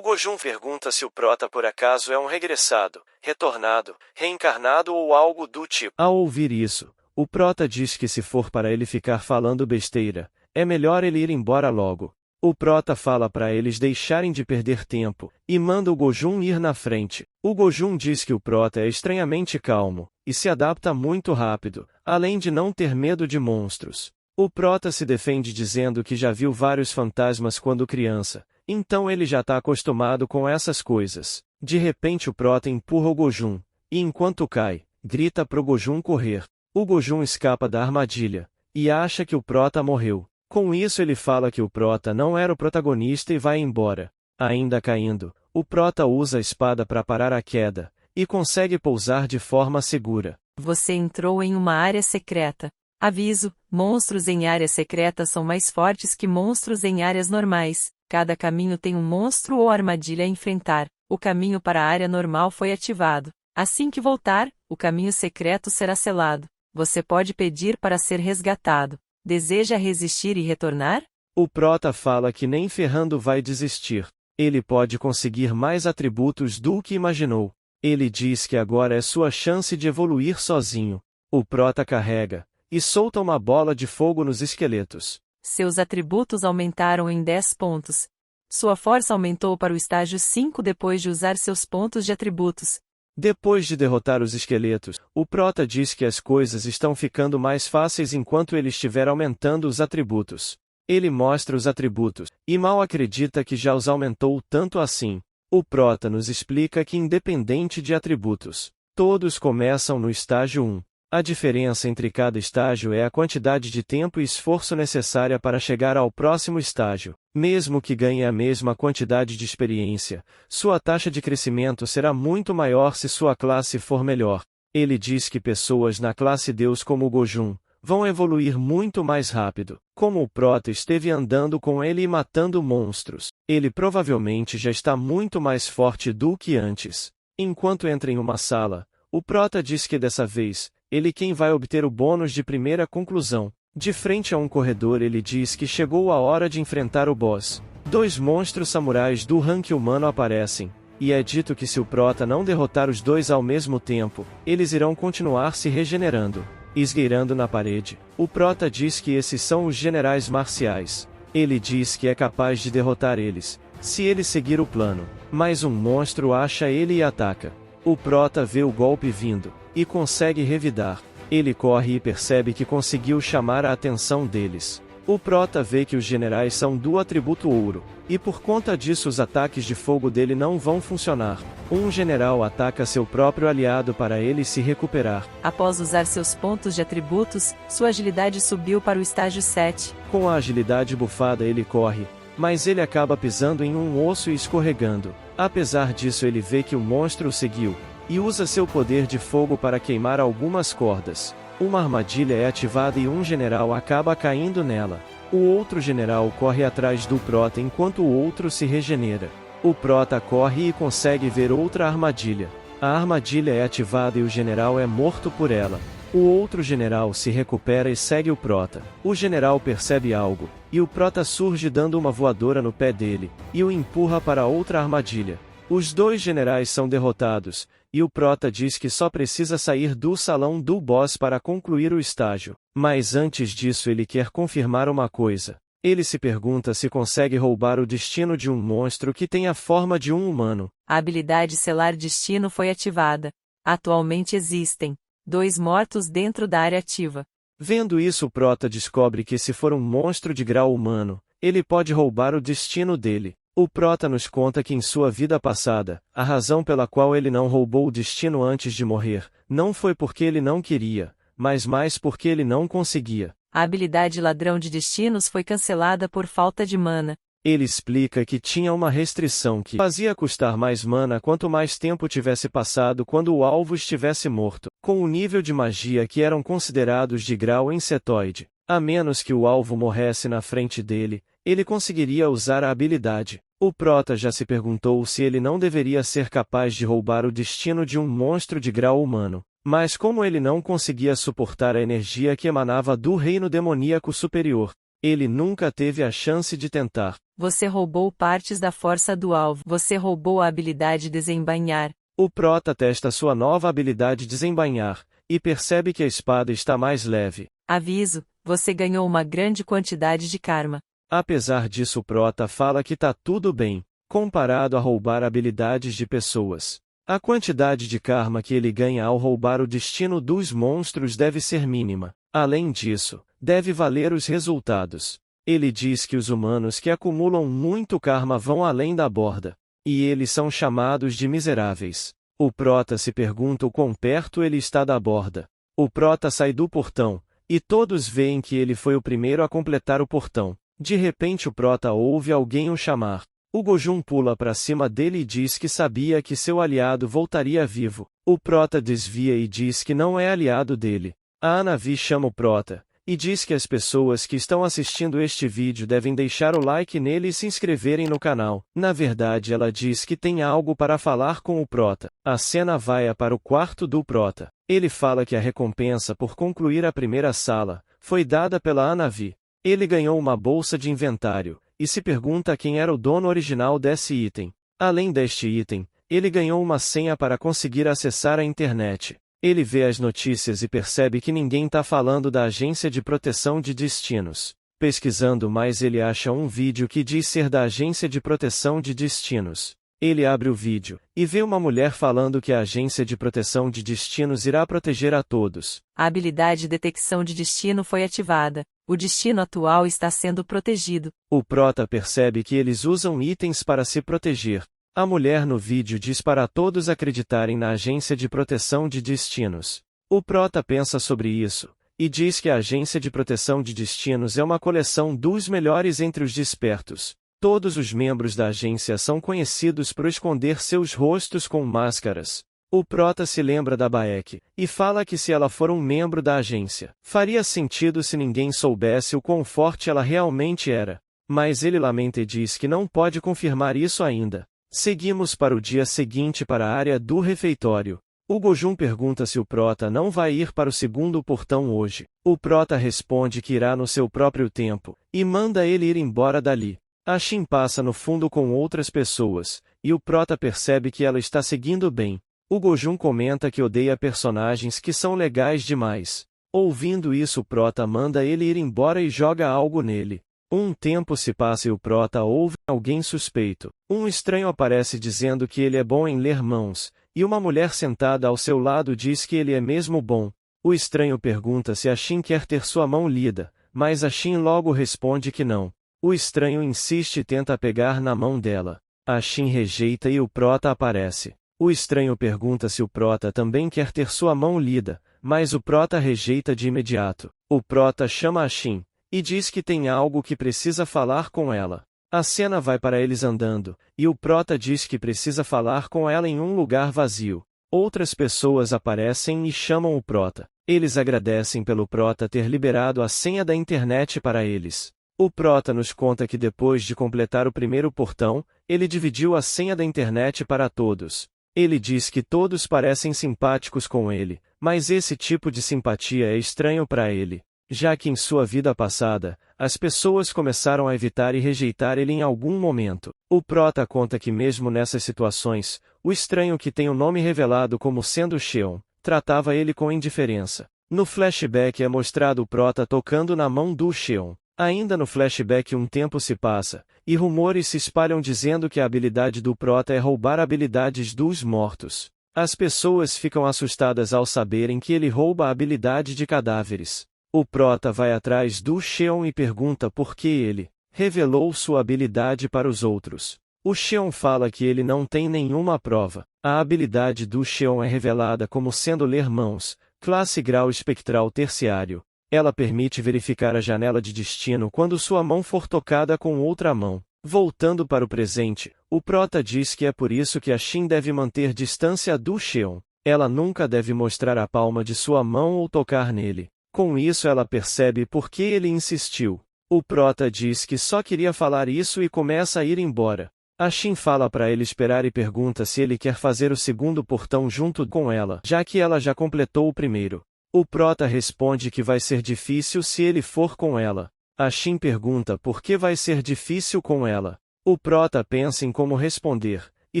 O Gojun pergunta se o Prota por acaso é um regressado, retornado, reencarnado ou algo do tipo. Ao ouvir isso, o Prota diz que se for para ele ficar falando besteira, é melhor ele ir embora logo. O Prota fala para eles deixarem de perder tempo, e manda o Gojun ir na frente. O Gojun diz que o Prota é estranhamente calmo, e se adapta muito rápido, além de não ter medo de monstros. O Prota se defende dizendo que já viu vários fantasmas quando criança, então ele já está acostumado com essas coisas. De repente o Prota empurra o Gojun, e enquanto cai, grita pro Gojun correr. O Gojun escapa da armadilha, e acha que o Prota morreu. Com isso ele fala que o Prota não era o protagonista e vai embora. Ainda caindo, o Prota usa a espada para parar a queda, e consegue pousar de forma segura. Você entrou em uma área secreta. Aviso: monstros em áreas secretas são mais fortes que monstros em áreas normais. Cada caminho tem um monstro ou armadilha a enfrentar. O caminho para a área normal foi ativado. Assim que voltar, o caminho secreto será selado. Você pode pedir para ser resgatado. Deseja resistir e retornar? O Prota fala que nem ferrando vai desistir. Ele pode conseguir mais atributos do que imaginou. Ele diz que agora é sua chance de evoluir sozinho. O Prota carrega e solta uma bola de fogo nos esqueletos. Seus atributos aumentaram em 10 pontos. Sua força aumentou para o estágio 5 depois de usar seus pontos de atributos. Depois de derrotar os esqueletos, o Prota diz que as coisas estão ficando mais fáceis enquanto ele estiver aumentando os atributos. Ele mostra os atributos, e mal acredita que já os aumentou tanto assim. O Prota nos explica que independente de atributos, todos começam no estágio 1. A diferença entre cada estágio é a quantidade de tempo e esforço necessária para chegar ao próximo estágio. Mesmo que ganhe a mesma quantidade de experiência, sua taxa de crescimento será muito maior se sua classe for melhor. Ele diz que pessoas na classe Deus como o Gojun vão evoluir muito mais rápido. Como o Prota esteve andando com ele e matando monstros, ele provavelmente já está muito mais forte do que antes. Enquanto entra em uma sala, o Prota diz que dessa vez, ele quem vai obter o bônus de primeira conclusão. De frente a um corredor ele diz que chegou a hora de enfrentar o boss. 2 monstros samurais do rank humano aparecem, e é dito que se o Prota não derrotar os 2 ao mesmo tempo, eles irão continuar se regenerando. Esgueirando na parede, o Prota diz que esses são os generais marciais. Ele diz que é capaz de derrotar eles, se ele seguir o plano. Mas um monstro acha ele e ataca. O Prota vê o golpe vindo, e consegue revidar. Ele corre e percebe que conseguiu chamar a atenção deles. O Prota vê que os generais são do atributo ouro, e por conta disso os ataques de fogo dele não vão funcionar. Um general ataca seu próprio aliado para ele se recuperar. Após usar seus pontos de atributos, sua agilidade subiu para o estágio 7. Com a agilidade bufada ele corre, mas ele acaba pisando em um osso e escorregando. Apesar disso ele vê que o monstro o seguiu, e usa seu poder de fogo para queimar algumas cordas. Uma armadilha é ativada e um general acaba caindo nela. O outro general corre atrás do Prota enquanto o outro se regenera. O Prota corre e consegue ver outra armadilha. A armadilha é ativada e o general é morto por ela. O outro general se recupera e segue o Prota. O general percebe algo, e o Prota surge dando uma voadora no pé dele, e o empurra para outra armadilha. Os 2 generais são derrotados, e o Prota diz que só precisa sair do salão do boss para concluir o estágio. Mas antes disso ele quer confirmar uma coisa. Ele se pergunta se consegue roubar o destino de um monstro que tem a forma de um humano. A habilidade Selar Destino foi ativada. Atualmente existem 2 mortos dentro da área ativa. Vendo isso o Prota descobre que se for um monstro de grau humano, ele pode roubar o destino dele. O Prota nos conta que em sua vida passada, a razão pela qual ele não roubou o destino antes de morrer, não foi porque ele não queria, mas mais porque ele não conseguia. A habilidade Ladrão de Destinos foi cancelada por falta de mana. Ele explica que tinha uma restrição que fazia custar mais mana quanto mais tempo tivesse passado quando o alvo estivesse morto, com o nível de magia que eram considerados de grau insetoide. A menos que o alvo morresse na frente dele, ele conseguiria usar a habilidade. O Prota já se perguntou se ele não deveria ser capaz de roubar o destino de um monstro de grau humano. Mas como ele não conseguia suportar a energia que emanava do reino demoníaco superior, ele nunca teve a chance de tentar. Você roubou partes da força do alvo. Você roubou a habilidade desembainhar. O prota testa sua nova habilidade desembainhar, e percebe que a espada está mais leve. Aviso, você ganhou uma grande quantidade de karma. Apesar disso, o prota fala que tá tudo bem, comparado a roubar habilidades de pessoas. A quantidade de karma que ele ganha ao roubar o destino dos monstros deve ser mínima. Além disso, deve valer os resultados. Ele diz que os humanos que acumulam muito karma vão além da borda. E eles são chamados de miseráveis. O prota se pergunta o quão perto ele está da borda. O prota sai do portão, e todos veem que ele foi o primeiro a completar o portão. De repente o prota ouve alguém o chamar. O Gojun pula para cima dele e diz que sabia que seu aliado voltaria vivo. O prota desvia e diz que não é aliado dele. A Anavi chama o prota, e diz que as pessoas que estão assistindo este vídeo devem deixar o like nele e se inscreverem no canal. Na verdade, ela diz que tem algo para falar com o prota. A cena vai para o quarto do prota. Ele fala que a recompensa por concluir a primeira sala foi dada pela Anavi. Ele ganhou uma bolsa de inventário, e se pergunta quem era o dono original desse item. Além deste item, ele ganhou uma senha para conseguir acessar a internet. Ele vê as notícias e percebe que ninguém está falando da Agência de Proteção de Destinos. Pesquisando mais, ele acha um vídeo que diz ser da Agência de Proteção de Destinos. Ele abre o vídeo, e vê uma mulher falando que a Agência de Proteção de Destinos irá proteger a todos. A habilidade de detecção de destino foi ativada. O destino atual está sendo protegido. O prota percebe que eles usam itens para se proteger. A mulher no vídeo diz para todos acreditarem na Agência de Proteção de Destinos. O prota pensa sobre isso, e diz que a Agência de Proteção de Destinos é uma coleção dos melhores entre os despertos. Todos os membros da agência são conhecidos por esconder seus rostos com máscaras. O prota se lembra da Baek, e fala que se ela for um membro da agência, faria sentido se ninguém soubesse o quão forte ela realmente era. Mas ele lamenta e diz que não pode confirmar isso ainda. Seguimos para o dia seguinte para a área do refeitório. O Gojun pergunta se o prota não vai ir para o segundo portão hoje. O prota responde que irá no seu próprio tempo, e manda ele ir embora dali. A Shin passa no fundo com outras pessoas, e o prota percebe que ela está seguindo bem. O Gojun comenta que odeia personagens que são legais demais. Ouvindo isso, o prota manda ele ir embora e joga algo nele. Um tempo se passa e o prota ouve alguém suspeito. Um estranho aparece dizendo que ele é bom em ler mãos, e uma mulher sentada ao seu lado diz que ele é mesmo bom. O estranho pergunta se a Shin quer ter sua mão lida, mas a Shin logo responde que não. O estranho insiste e tenta pegar na mão dela. A Shin rejeita e o prota aparece. O estranho pergunta se o prota também quer ter sua mão lida, mas o prota rejeita de imediato. O prota chama a Shin, e diz que tem algo que precisa falar com ela. A cena vai para eles andando, e o prota diz que precisa falar com ela em um lugar vazio. Outras pessoas aparecem e chamam o prota. Eles agradecem pelo prota ter liberado a senha da internet para eles. O prota nos conta que depois de completar o primeiro portão, ele dividiu a senha da internet para todos. Ele diz que todos parecem simpáticos com ele, mas esse tipo de simpatia é estranho para ele, já que em sua vida passada, as pessoas começaram a evitar e rejeitar ele em algum momento. O prota conta que mesmo nessas situações, o estranho que tem o nome revelado como sendo Cheon, tratava ele com indiferença. No flashback é mostrado o prota tocando na mão do Cheon. Ainda no flashback um tempo se passa, e rumores se espalham dizendo que a habilidade do prota é roubar habilidades dos mortos. As pessoas ficam assustadas ao saberem que ele rouba a habilidade de cadáveres. O prota vai atrás do Cheon e pergunta por que ele revelou sua habilidade para os outros. O Cheon fala que ele não tem nenhuma prova. A habilidade do Cheon é revelada como sendo ler mãos, classe grau espectral terciário. Ela permite verificar a janela de destino quando sua mão for tocada com outra mão. Voltando para o presente, o prota diz que é por isso que a Shin deve manter distância do Cheon. Ela nunca deve mostrar a palma de sua mão ou tocar nele. Com isso ela percebe por que ele insistiu. O prota diz que só queria falar isso e começa a ir embora. A Shin fala para ele esperar e pergunta se ele quer fazer o segundo portão junto com ela, já que ela já completou o primeiro. O prota responde que vai ser difícil se ele for com ela. A Shin pergunta por que vai ser difícil com ela. O Prota pensa em como responder, e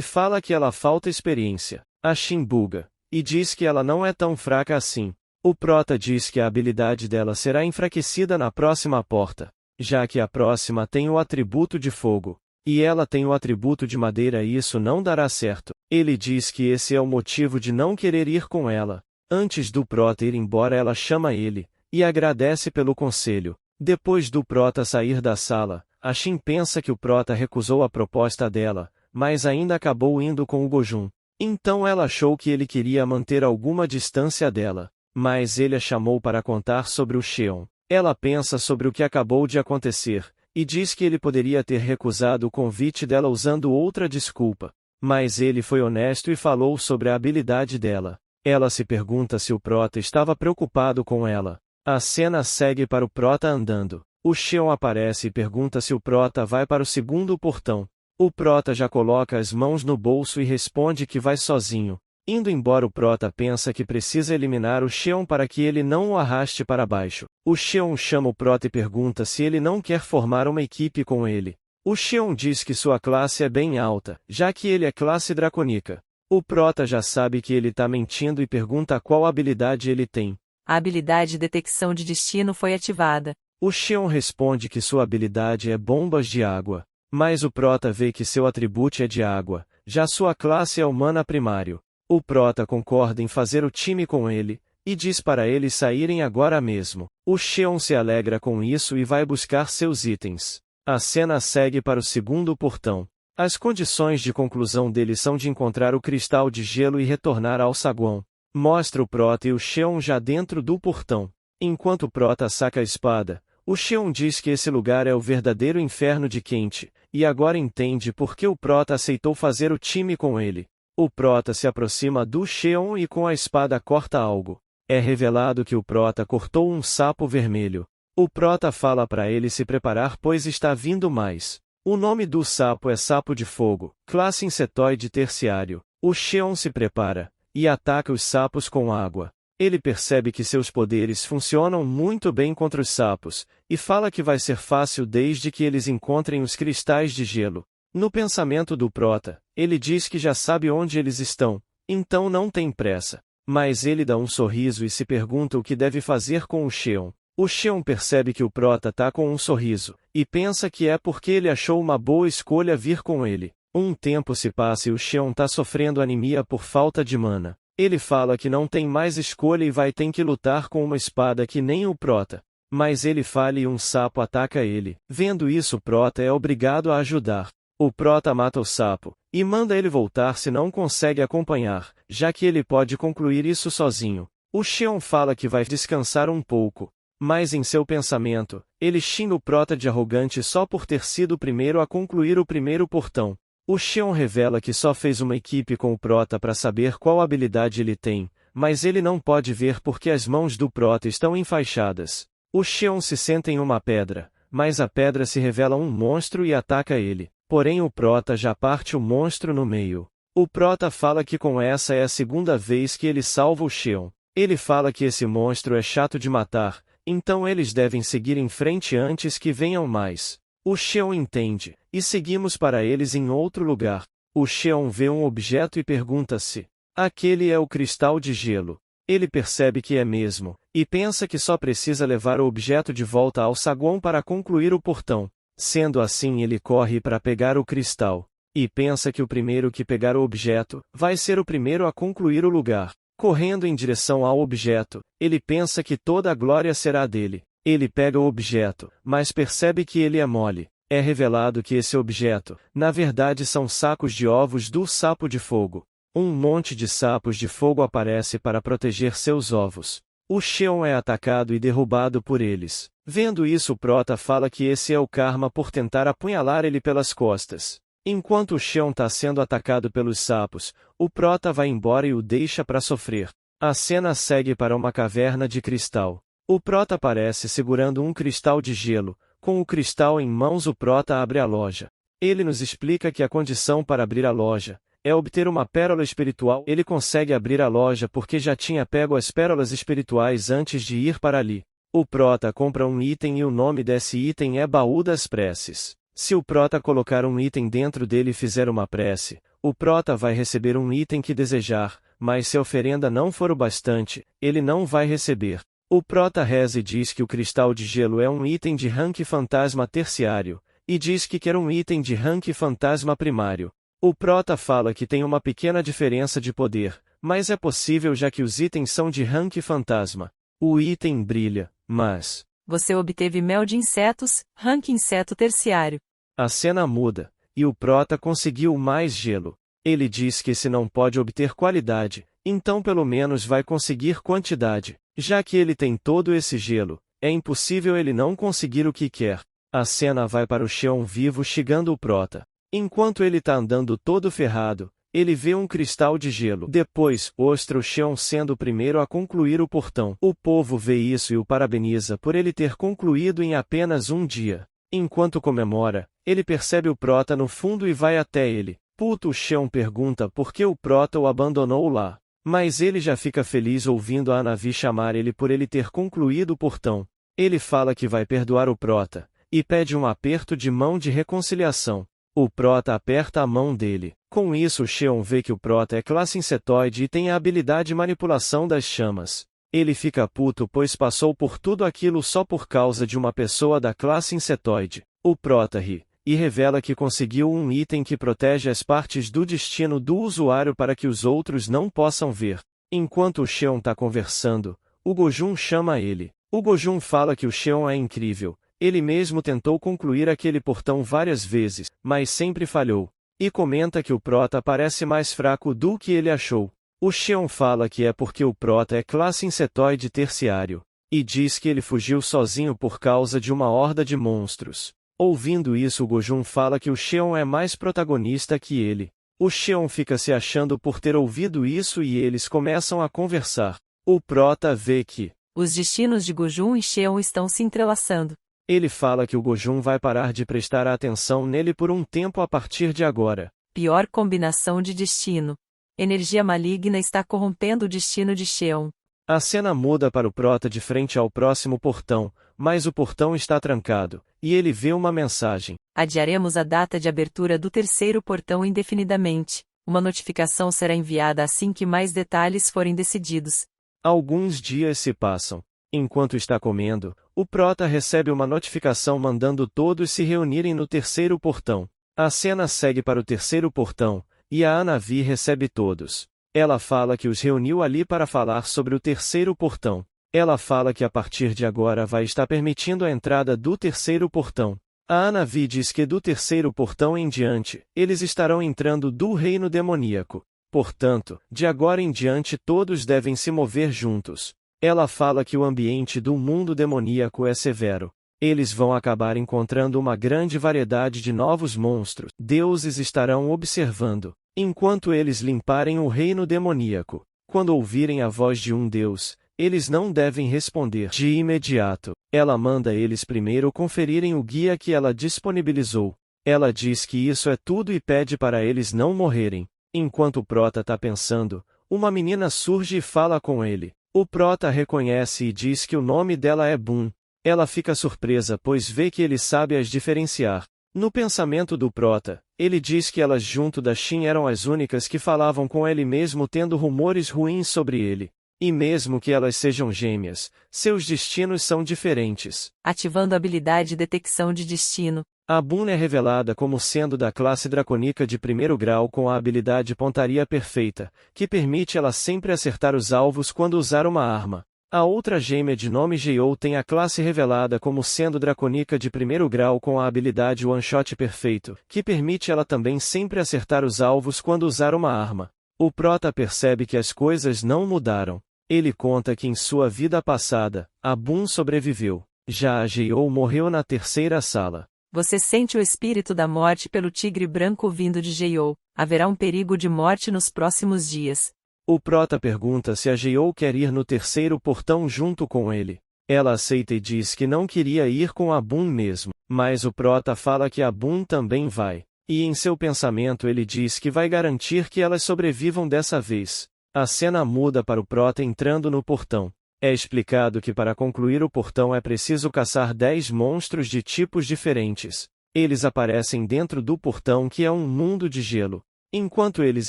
fala que ela falta experiência. A Shin buga, e diz que ela não é tão fraca assim. O Prota diz que a habilidade dela será enfraquecida na próxima porta, já que a próxima tem o atributo de fogo, e ela tem o atributo de madeira e isso não dará certo. Ele diz que esse é o motivo de não querer ir com ela. Antes do Prota ir embora, ela chama ele, e agradece pelo conselho. Depois do Prota sair da sala, a Shin pensa que o Prota recusou a proposta dela, mas ainda acabou indo com o Gojun. Então ela achou que ele queria manter alguma distância dela, mas ele a chamou para contar sobre o Cheon. Ela pensa sobre o que acabou de acontecer, e diz que ele poderia ter recusado o convite dela usando outra desculpa. Mas ele foi honesto e falou sobre a habilidade dela. Ela se pergunta se o Prota estava preocupado com ela. A cena segue para o Prota andando. O Cheon aparece e pergunta se o Prota vai para o segundo portão. O Prota já coloca as mãos no bolso e responde que vai sozinho. Indo embora, o Prota pensa que precisa eliminar o Cheon para que ele não o arraste para baixo. O Cheon chama o Prota e pergunta se ele não quer formar uma equipe com ele. O Cheon diz que sua classe é bem alta, já que ele é classe dracônica. O Prota já sabe que ele está mentindo e pergunta qual habilidade ele tem. A habilidade Detecção de Destino foi ativada. O Cheon responde que sua habilidade é Bombas de Água. Mas o Prota vê que seu atributo é de água, já sua classe é humana primário. O Prota concorda em fazer o time com ele, e diz para eles saírem agora mesmo. O Cheon se alegra com isso e vai buscar seus itens. A cena segue para o segundo portão. As condições de conclusão dele são de encontrar o cristal de gelo e retornar ao saguão. Mostra o Prota e o Cheon já dentro do portão. Enquanto o Prota saca a espada, o Cheon diz que esse lugar é o verdadeiro inferno de quente, e agora entende por que o Prota aceitou fazer o time com ele. O Prota se aproxima do Cheon e com a espada corta algo. É revelado que o Prota cortou um sapo vermelho. O Prota fala para ele se preparar pois está vindo mais. O nome do sapo é Sapo de Fogo, classe insetoide terciário. O Cheon se prepara, e ataca os sapos com água. Ele percebe que seus poderes funcionam muito bem contra os sapos, e fala que vai ser fácil desde que eles encontrem os cristais de gelo. No pensamento do Prota, ele diz que já sabe onde eles estão, então não tem pressa. Mas ele dá um sorriso e se pergunta o que deve fazer com o Cheon. O Cheon percebe que o Prota tá com um sorriso, e pensa que é porque ele achou uma boa escolha vir com ele. Um tempo se passa e o Cheon tá sofrendo anemia por falta de mana. Ele fala que não tem mais escolha e vai ter que lutar com uma espada que nem o Prota. Mas ele falha e um sapo ataca ele. Vendo isso, o Prota é obrigado a ajudar. O Prota mata o sapo, e manda ele voltar se não consegue acompanhar, já que ele pode concluir isso sozinho. O Cheon fala que vai descansar um pouco. Mas em seu pensamento, ele xinga o Prota de arrogante só por ter sido o primeiro a concluir o primeiro portão. O Cheon revela que só fez uma equipe com o Prota para saber qual habilidade ele tem, mas ele não pode ver porque as mãos do Prota estão enfaixadas. O Cheon se senta em uma pedra, mas a pedra se revela um monstro e ataca ele. Porém o Prota já parte o monstro no meio. O Prota fala que com essa é a segunda vez que ele salva o Cheon. Ele fala que esse monstro é chato de matar, então eles devem seguir em frente antes que venham mais. O Cheon entende, e seguimos para eles em outro lugar. O Cheon vê um objeto e pergunta-se: aquele é o cristal de gelo. Ele percebe que é mesmo, e pensa que só precisa levar o objeto de volta ao saguão para concluir o portão. Sendo assim, ele corre para pegar o cristal, e pensa que o primeiro que pegar o objeto vai ser o primeiro a concluir o lugar. Correndo em direção ao objeto, ele pensa que toda a glória será dele. Ele pega o objeto, mas percebe que ele é mole. É revelado que esse objeto, na verdade, são sacos de ovos do sapo de fogo. Um monte de sapos de fogo aparece para proteger seus ovos. O Cheon é atacado e derrubado por eles. Vendo isso, o Prota fala que esse é o karma por tentar apunhalar ele pelas costas. Enquanto o Cheon está sendo atacado pelos sapos, o Prota vai embora e o deixa para sofrer. A cena segue para uma caverna de cristal. O Prota aparece segurando um cristal de gelo. Com o cristal em mãos, o Prota abre a loja. Ele nos explica que a condição para abrir a loja é obter uma pérola espiritual. Ele consegue abrir a loja porque já tinha pego as pérolas espirituais antes de ir para ali. O prota compra um item e o nome desse item é Baú das Preces. Se o prota colocar um item dentro dele e fizer uma prece, o prota vai receber um item que desejar, mas se a oferenda não for o bastante, ele não vai receber. O prota reza e diz que o cristal de gelo é um item de rank fantasma terciário, e diz que quer um item de rank fantasma primário. O prota fala que tem uma pequena diferença de poder, mas é possível já que os itens são de rank fantasma. O item brilha, mas você obteve mel de insetos, rank inseto terciário. A cena muda, e o prota conseguiu mais gelo. Ele diz que se não pode obter qualidade, então pelo menos vai conseguir quantidade. Já que ele tem todo esse gelo, é impossível ele não conseguir o que quer. A cena vai para o Xion vivo xingando o prota. Enquanto ele tá andando todo ferrado, ele vê um cristal de gelo. Depois, mostra o Xion sendo o primeiro a concluir o portão. O povo vê isso e o parabeniza por ele ter concluído em apenas um dia. Enquanto comemora, ele percebe o prota no fundo e vai até ele. Puto, o Xion pergunta por que o prota o abandonou lá. Mas ele já fica feliz ouvindo a Anavi chamar ele por ele ter concluído o portão. Ele fala que vai perdoar o prota, e pede um aperto de mão de reconciliação. O prota aperta a mão dele. Com isso, o Xion vê que o prota é classe insetoide e tem a habilidade manipulação das chamas. Ele fica puto pois passou por tudo aquilo só por causa de uma pessoa da classe insetoide. O prota ri, e revela que conseguiu um item que protege as partes do destino do usuário para que os outros não possam ver. Enquanto o Xion tá conversando, o Gojun chama ele. O Gojun fala que o Xion é incrível. Ele mesmo tentou concluir aquele portão várias vezes, mas sempre falhou. E comenta que o prota parece mais fraco do que ele achou. O Xion fala que é porque o prota é classe insetoide terciário. E diz que ele fugiu sozinho por causa de uma horda de monstros. Ouvindo isso, o Gojun fala que o Xion é mais protagonista que ele. O Xion fica se achando por ter ouvido isso e eles começam a conversar. O prota vê que os destinos de Gojun e Xion estão se entrelaçando. Ele fala que o Gojun vai parar de prestar atenção nele por um tempo a partir de agora. Pior combinação de destino. Energia maligna está corrompendo o destino de Xion. A cena muda para o prota de frente ao próximo portão, mas o portão está trancado, e ele vê uma mensagem. Adiaremos a data de abertura do terceiro portão indefinidamente. Uma notificação será enviada assim que mais detalhes forem decididos. Alguns dias se passam. Enquanto está comendo, o prota recebe uma notificação mandando todos se reunirem no terceiro portão. A cena segue para o terceiro portão, e a Anavi recebe todos. Ela fala que os reuniu ali para falar sobre o terceiro portão. Ela fala que a partir de agora vai estar permitindo a entrada do terceiro portão. A Anavi diz que do terceiro portão em diante, eles estarão entrando do reino demoníaco. Portanto, de agora em diante todos devem se mover juntos. Ela fala que o ambiente do mundo demoníaco é severo. Eles vão acabar encontrando uma grande variedade de novos monstros. Deuses estarão observando, enquanto eles limparem o reino demoníaco. Quando ouvirem a voz de um deus, eles não devem responder de imediato. Ela manda eles primeiro conferirem o guia que ela disponibilizou. Ela diz que isso é tudo e pede para eles não morrerem. Enquanto o prota tá pensando, uma menina surge e fala com ele. O prota reconhece e diz que o nome dela é Boon. Ela fica surpresa pois vê que ele sabe as diferenciar. No pensamento do prota, ele diz que elas junto da Shin eram as únicas que falavam com ele mesmo tendo rumores ruins sobre ele. E mesmo que elas sejam gêmeas, seus destinos são diferentes. Ativando a habilidade Detecção de Destino. A Boon é revelada como sendo da classe dracônica de primeiro grau com a habilidade Pontaria Perfeita, que permite ela sempre acertar os alvos quando usar uma arma. A outra gêmea de nome Jeou tem a classe revelada como sendo dracônica de primeiro grau com a habilidade One Shot Perfeito, que permite ela também sempre acertar os alvos quando usar uma arma. O prota percebe que as coisas não mudaram. Ele conta que em sua vida passada, a Boon sobreviveu. Já a Jeou morreu na terceira sala. Você sente o espírito da morte pelo tigre branco vindo de Jeou. Haverá um perigo de morte nos próximos dias. O prota pergunta se a Jeou quer ir no terceiro portão junto com ele. Ela aceita e diz que não queria ir com a Boon mesmo, mas o prota fala que a Boon também vai. E em seu pensamento ele diz que vai garantir que elas sobrevivam dessa vez. A cena muda para o prota entrando no portão. É explicado que para concluir o portão é preciso caçar 10 monstros de tipos diferentes. Eles aparecem dentro do portão, que é um mundo de gelo. Enquanto eles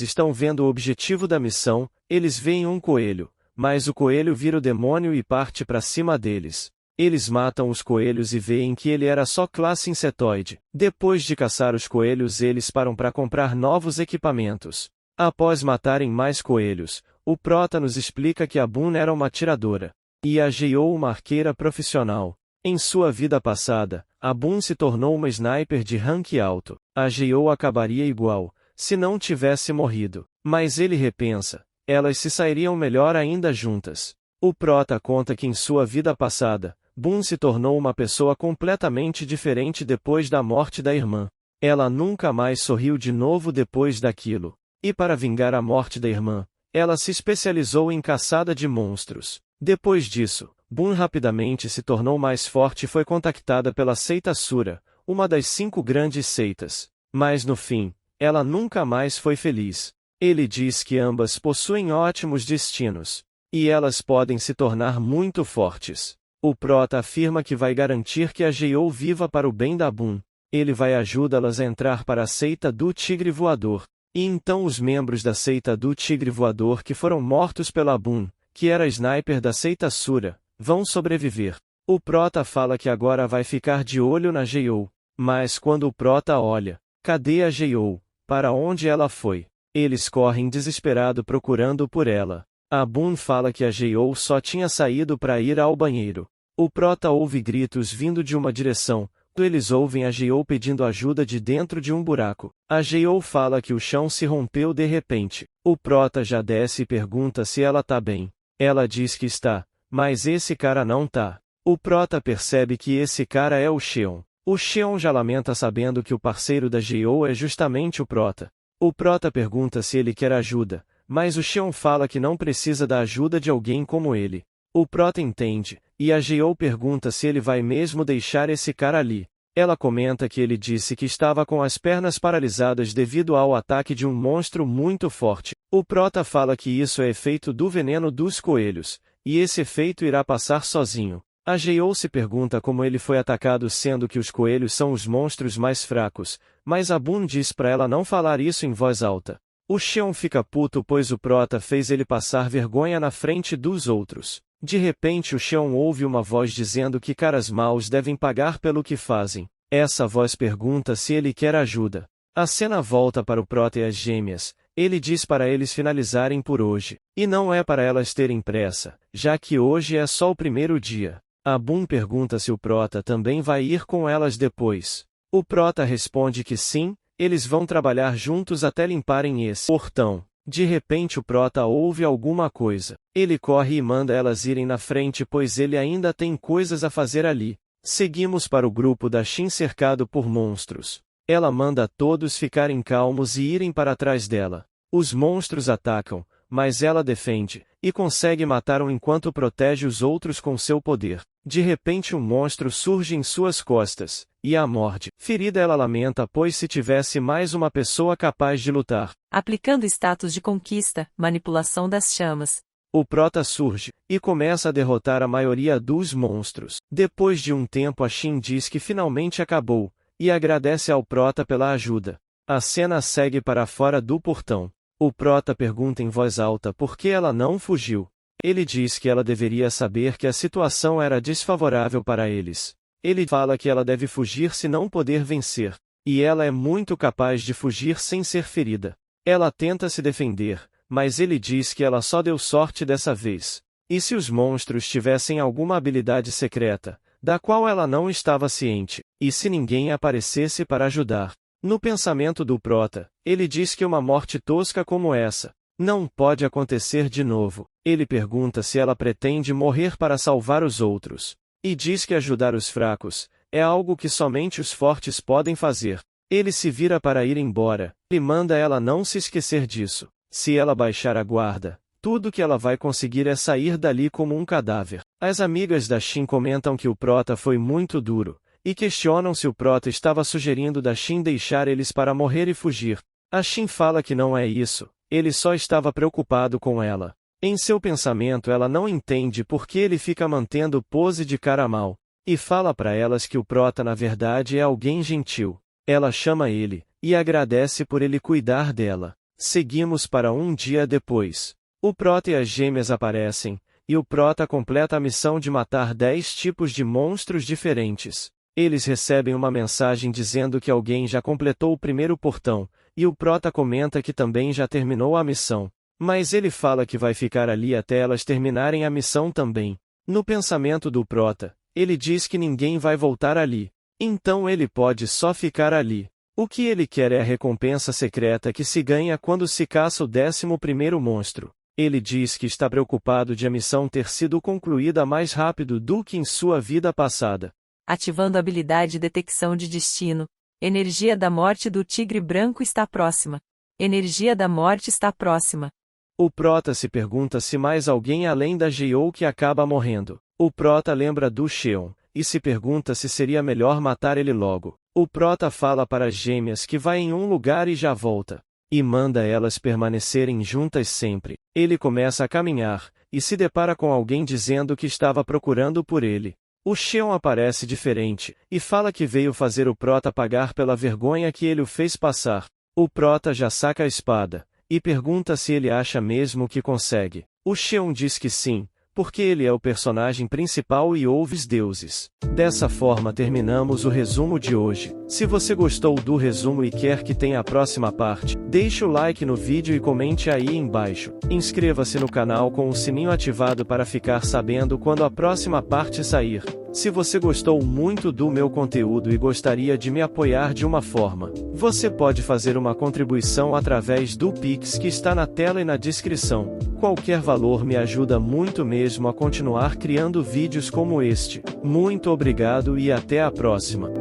estão vendo o objetivo da missão, eles veem um coelho, mas o coelho vira o demônio e parte para cima deles. Eles matam os coelhos e veem que ele era só classe insetoide. Depois de caçar os coelhos, eles param para comprar novos equipamentos. Após matarem mais coelhos, o prota nos explica que a Boone era uma atiradora, e a Geo uma arqueira profissional. Em sua vida passada, a Boone se tornou uma sniper de rank alto. A Geo acabaria igual, se não tivesse morrido. Mas ele repensa, elas se sairiam melhor ainda juntas. O prota conta que em sua vida passada, Boone se tornou uma pessoa completamente diferente depois da morte da irmã. Ela nunca mais sorriu de novo depois daquilo. E para vingar a morte da irmã, ela se especializou em caçada de monstros. Depois disso, Boone rapidamente se tornou mais forte e foi contactada pela seita Asura, uma das 5 grandes seitas. Mas no fim, ela nunca mais foi feliz. Ele diz que ambas possuem ótimos destinos, e elas podem se tornar muito fortes. O prota afirma que vai garantir que a Geo viva para o bem da Boone. Ele vai ajudá-las a entrar para a seita do Tigre Voador. E então os membros da seita do Tigre Voador que foram mortos pela Boone, que era sniper da seita Asura, vão sobreviver. O prota fala que agora vai ficar de olho na Geo. Mas quando o prota olha, cadê a Geo? Para onde ela foi? Eles correm desesperado procurando por ela. A Boone fala que a Geo só tinha saído para ir ao banheiro. O prota ouve gritos vindo de uma direção. Eles ouvem a Geo pedindo ajuda de dentro de um buraco. A Geo fala que o chão se rompeu de repente. O prota já desce e pergunta se ela tá bem. Ela diz que está, mas esse cara não tá. O prota percebe que esse cara é o Sheon. O Sheon já lamenta sabendo que o parceiro da Geo é justamente o prota. O prota pergunta se ele quer ajuda, mas o Sheon fala que não precisa da ajuda de alguém como ele. O prota entende, e a Geo pergunta se ele vai mesmo deixar esse cara ali. Ela comenta que ele disse que estava com as pernas paralisadas devido ao ataque de um monstro muito forte. O prota fala que isso é efeito do veneno dos coelhos, e esse efeito irá passar sozinho. A Geo se pergunta como ele foi atacado, sendo que os coelhos são os monstros mais fracos, mas a Boone diz para ela não falar isso em voz alta. O Sheon fica puto pois o prota fez ele passar vergonha na frente dos outros. De repente o Sheon ouve uma voz dizendo que caras maus devem pagar pelo que fazem. Essa voz pergunta se ele quer ajuda. A cena volta para o prota e as gêmeas. Ele diz para eles finalizarem por hoje. E não é para elas terem pressa, já que hoje é só o primeiro dia. A Boone pergunta se o prota também vai ir com elas depois. O prota responde que sim, eles vão trabalhar juntos até limparem esse portão. De repente o prota ouve alguma coisa. Ele corre e manda elas irem na frente pois ele ainda tem coisas a fazer ali. Seguimos para o grupo da Shin cercado por monstros. Ela manda todos ficarem calmos e irem para trás dela. Os monstros atacam, mas ela defende, e consegue matar um enquanto protege os outros com seu poder. De repente um monstro surge em suas costas, e a morde. Ferida ela lamenta pois se tivesse mais uma pessoa capaz de lutar. Aplicando status de conquista, manipulação das chamas. O prota surge, e começa a derrotar a maioria dos monstros. Depois de um tempo a Shin diz que finalmente acabou, e agradece ao prota pela ajuda. A cena segue para fora do portão. O prota pergunta em voz alta por que ela não fugiu. Ele diz que ela deveria saber que a situação era desfavorável para eles. Ele fala que ela deve fugir se não poder vencer. E ela é muito capaz de fugir sem ser ferida. Ela tenta se defender, mas ele diz que ela só deu sorte dessa vez. E se os monstros tivessem alguma habilidade secreta, da qual ela não estava ciente, e se ninguém aparecesse para ajudar? No pensamento do prota, ele diz que uma morte tosca como essa não pode acontecer de novo. Ele pergunta se ela pretende morrer para salvar os outros, e diz que ajudar os fracos é algo que somente os fortes podem fazer. Ele se vira para ir embora, e manda ela não se esquecer disso. Se ela baixar a guarda, tudo que ela vai conseguir é sair dali como um cadáver. As amigas da Shin comentam que o prota foi muito duro, e questionam se o prota estava sugerindo da Shin deixar eles para morrer e fugir. A Shin fala que não é isso, ele só estava preocupado com ela. Em seu pensamento ela não entende por que ele fica mantendo pose de cara mal, e fala para elas que o Prota na verdade é alguém gentil. Ela chama ele, e agradece por ele cuidar dela. Seguimos para um dia depois. O Prota e as gêmeas aparecem, e o Prota completa a missão de matar 10 tipos de monstros diferentes. Eles recebem uma mensagem dizendo que alguém já completou o primeiro portão, e o Prota comenta que também já terminou a missão. Mas ele fala que vai ficar ali até elas terminarem a missão também. No pensamento do Prota, ele diz que ninguém vai voltar ali. Então ele pode só ficar ali. O que ele quer é a recompensa secreta que se ganha quando se caça o 11º monstro. Ele diz que está preocupado de a missão ter sido concluída mais rápido do que em sua vida passada. Ativando a habilidade Detecção de Destino. Energia da morte do tigre branco está próxima. Energia da morte está próxima. O Prota se pergunta se mais alguém além da Geo que acaba morrendo. O Prota lembra do Sheon, e se pergunta se seria melhor matar ele logo. O Prota fala para as gêmeas que vai em um lugar e já volta. E manda elas permanecerem juntas sempre. Ele começa a caminhar, e se depara com alguém dizendo que estava procurando por ele. O Sheon aparece diferente, e fala que veio fazer o Prota pagar pela vergonha que ele o fez passar. O Prota já saca a espada, e pergunta se ele acha mesmo que consegue. O Sheon diz que sim, porque ele é o personagem principal e ouve os deuses. Dessa forma terminamos o resumo de hoje. Se você gostou do resumo e quer que tenha a próxima parte, deixe o like no vídeo e comente aí embaixo. Inscreva-se no canal com o sininho ativado para ficar sabendo quando a próxima parte sair. Se você gostou muito do meu conteúdo e gostaria de me apoiar de uma forma, você pode fazer uma contribuição através do Pix que está na tela e na descrição. Qualquer valor me ajuda muito mesmo a continuar criando vídeos como este. Muito obrigado e até a próxima.